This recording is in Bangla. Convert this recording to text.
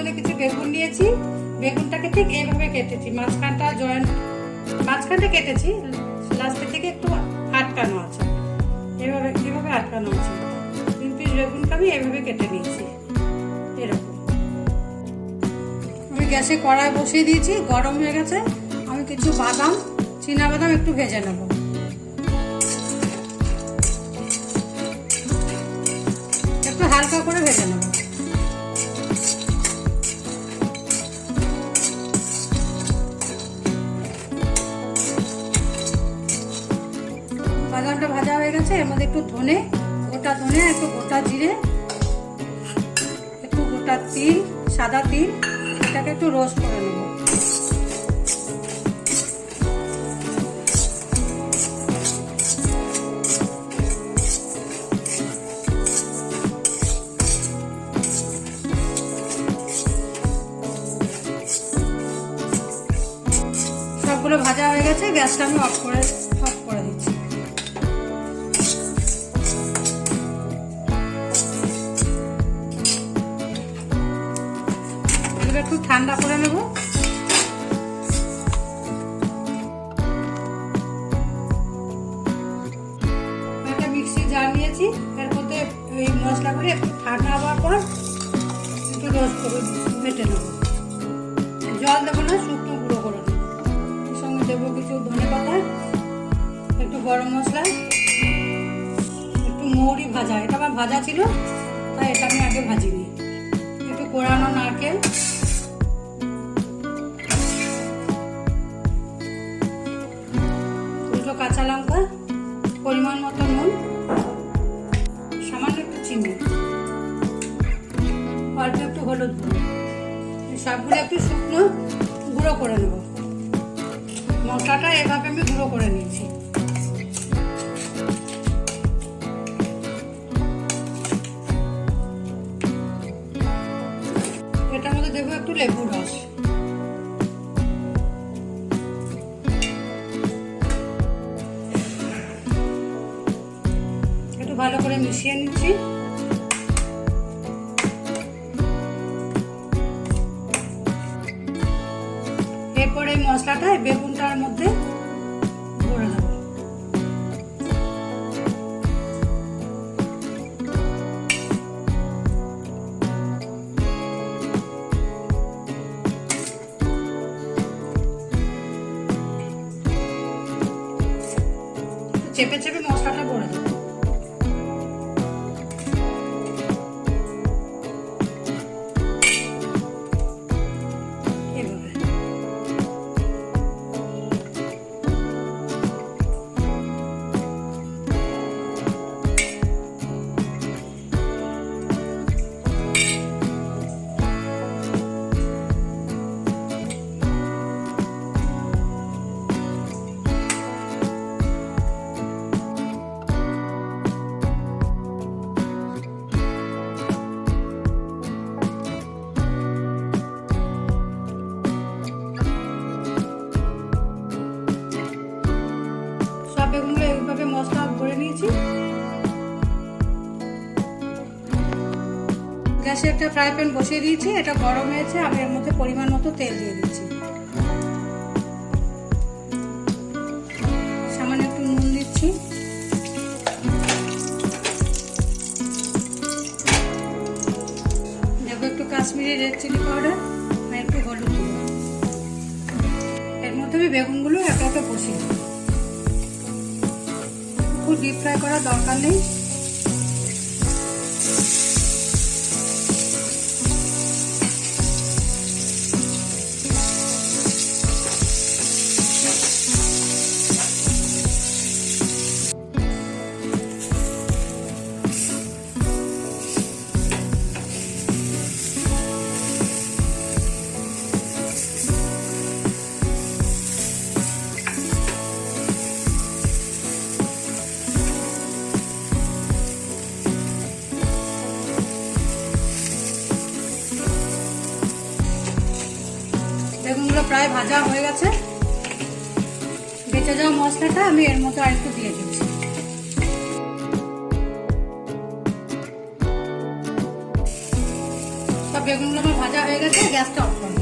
মধ্যে কিছু বেগুন নিয়েছি, বেগুনটাকে ঠিক এইভাবে কেটেছি, মাঝখানটা কেটেছি, লাস্টের থেকে একটু আটকানো আছে, এভাবে আটকানো আছে। 3 পিস বেগুনটা আমি এইভাবে কেটে নিয়েছি এরকম। আমি গ্যাসে কড়াই বসিয়ে দিয়েছি, গরম হয়ে গেছে। আমি কিছু চীনাবাদাম একটু ভেজে নেব। একটু হালকা করে ভেজে নেব। বাদামটা ভাজা হয়ে গেছে। এর মধ্যে একটু গোটা ধনে, একটু গোটা জিরে, একটু গোটা তিল, সাদা তিল, এটাকে একটু রোস্ট করে নেব। সবগুলো ভাজা হয়ে গেছে, গ্যাসটা আমি অফ করে দিচ্ছি। এগুলো একটু ঠান্ডা করে নেব। একটা মিক্সি জার নিয়েছি, এর মধ্যে এই মশলাগুলি একটু ঠান্ডা হওয়ার পর একটু রোস্ট করে বেটে নেব। জল দেবো না, শুকনো গুঁড়ো করে নেব। এর সঙ্গে দেবো কিছু ধনেপাতা, একটু গরম মশলা, একটু মৌরি ভাজা, এটা আমার ভাজা ছিল তাই এটা আমি আগে ভাজিনি, একটু কোরানো নারকেল, দুটো কাঁচা লঙ্কা, পরিমাণ মতো নুন, সামান্য একটু চিনি, অল্প একটু হলুদ গুঁড়ো। সবগুলো একটু শুকনো গুঁড়ো করে নেব। মশলাটা এভাবে আমি গুঁড়ো করে নিয়েছি। এটার মধ্যে দেবো একটু লেবুর রস। একটু ভালো করে মিশিয়ে নিচ্ছি। এরপরে এই মশলাটা বেগুনটার মধ্যে ভরে দেব। চেপে চেপে মশলাটা ভরে দেব। বেগুনগুলো এইভাবে মশলা ভরে নিয়েছি। গ্যাসে একটা ফ্রাই প্যান বসিয়ে দিয়েছি, এটা গরম হয়েছে। আমি এর মধ্যে পরিমাণ মতো তেল দিয়ে দিচ্ছি, সামান্য একটু নুন দিচ্ছি, দেবো একটু কাশ্মীরি রেড চিলি পাউডার আর একটু হলুদ গুঁড়ো। এর মধ্যে আমি বেগুনগুলো একে একে বসিয়ে দেবো। খুব ডিপ ফ্রাই করার দরকার নেই। বেগুনগুলো প্রায় ভাজা হয়ে গেছে। বেঁচে যাওয়া মশলাটা আমি এর মধ্যে আরেকটু দিয়ে দিচ্ছি। সব বেগুনগুলো আমার ভাজা হয়ে গেছে, গ্যাসটা অফ করো।